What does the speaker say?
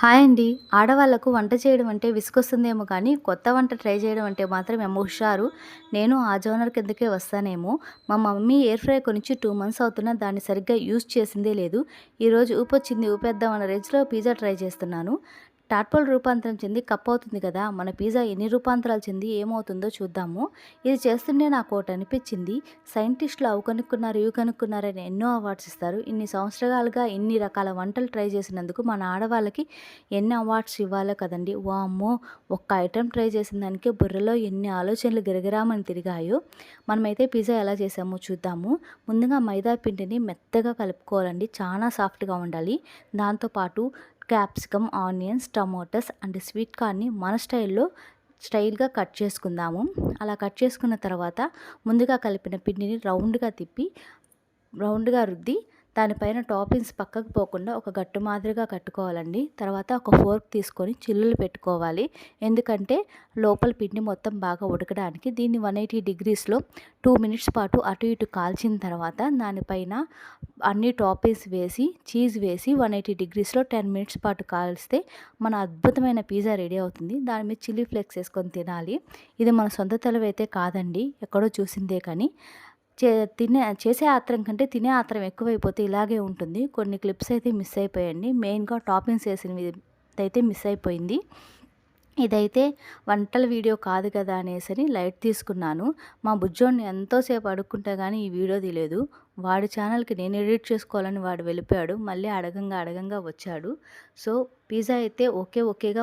Hi అండి. ఆడవాళ్ళకు వంట చేయడం అంటే విసుగొస్తుందేమో కానీ, కొత్త వంట ట్రై చేయడం అంటే మాత్రం ఎమ్మ హుషారు. నేను ఆ జోనర్ కిందకే వస్తానేమో. మా మమ్మీ ఎయిర్ ఫ్రైయర్ కొనిచ్చి 2 మంత్స్ అవుతున్నా దాన్ని సరిగ్గా యూజ్ చేసిందే లేదు. ఈరోజు ఊపొచ్చింది ఊపేద్దాం అన్న రేంజ్‌లో పిజ్జా ట్రై చేస్తున్నాను. టాడ్‌పోల్ రూపాంతరం చెంది కప్ అవుతుంది కదా! మన పిజ్జా ఎన్ని రూపాంతరాలు చెంది ఏమవుతుందో చూద్దాము. ఇది చేస్తుంటే నాకోటనిపిచ్చింది. సైంటిస్టులు అవి కనుక్కున్నారు, ఇవి కనుక్కున్నారని ఎన్నో అవార్డ్స్ ఇస్తారు. ఇన్ని సంవత్సరాలుగా ఇన్ని రకాల వంటలు ట్రై చేసినందుకు మన ఆడవాళ్ళకి ఎన్ని అవార్డ్స్ ఇవ్వాలో కదండీ! వామ్మో! ఒక్క ఐటెమ్ ట్రై చేసిన దానికే బుర్రలో ఎన్ని ఆలోచనలు గిరగిరామని తిరిగాయో. మనమైతే పిజ్జా ఎలా చేసామో చూద్దాము. ముందుగా మైదా పిండిని మెత్తగా కలుపుకోవాలండి. చానా సాఫ్ట్‌గా ఉండాలి. దాంతో పాటు capsicum, onions, tomatoes and sweet కార్న్‌ని మన స్టైల్‌గా కట్ చేసుకుందాము. అలా కట్ చేసుకున్న తర్వాత ముందుగా కలిపిన పిండిని రౌండ్‌గా రుద్ది దానిపైన టాపింగ్స్ పక్కకు పోకుండా ఒక గట్టు మాదిరిగా కట్టుకోవాలండి. తర్వాత ఒక ఫోర్క్ తీసుకొని చిల్లులు పెట్టుకోవాలి. ఎందుకంటే లోపల పిండి మొత్తం బాగా ఉడకడానికి. దీన్ని 180 డిగ్రీస్‌లో 2 మినిట్స్ పాటు అటు ఇటు కాల్చిన తర్వాత దానిపైన అన్ని టాపింగ్స్ వేసి, చీజ్ వేసి 180 డిగ్రీస్‌లో 10 మినిట్స్ పాటు కాలిస్తే మన అద్భుతమైన పిజ్జా రెడీ అవుతుంది. దాని మీద చిల్లీ ఫ్లేక్స్ ఏసుకొని తినాలి. ఇది మన సొంత తెలివైతే కాదండి. ఎక్కడో చూసిందే కానీ. చే చేసే ఆత్రం కంటే తినే ఆత్రం ఎక్కువైపోతే ఇలాగే ఉంటుంది. కొన్ని క్లిప్స్ అయితే మిస్ అయిపోయాయండి. మెయిన్‌గా టాపింగ్స్ ఏసినదైతే మిస్ అయిపోయింది. ఇదైతే వంటల వీడియో కాదు కదా అనేసని లైట్ తీసుకున్నాను. మా బుజ్జోడిని ఎంతో సేపు అడుక్కుంటే గానీ ఈ వీడియో తీయలేదు. వాడి ఛానల్‌కి నేను ఎడిట్ చేసుకోవాలని వాడు వెళ్ళిపోయాడు. మళ్ళీ అడగంగా వచ్చాడు. సో, పిజ్జా అయితే ఓకేగా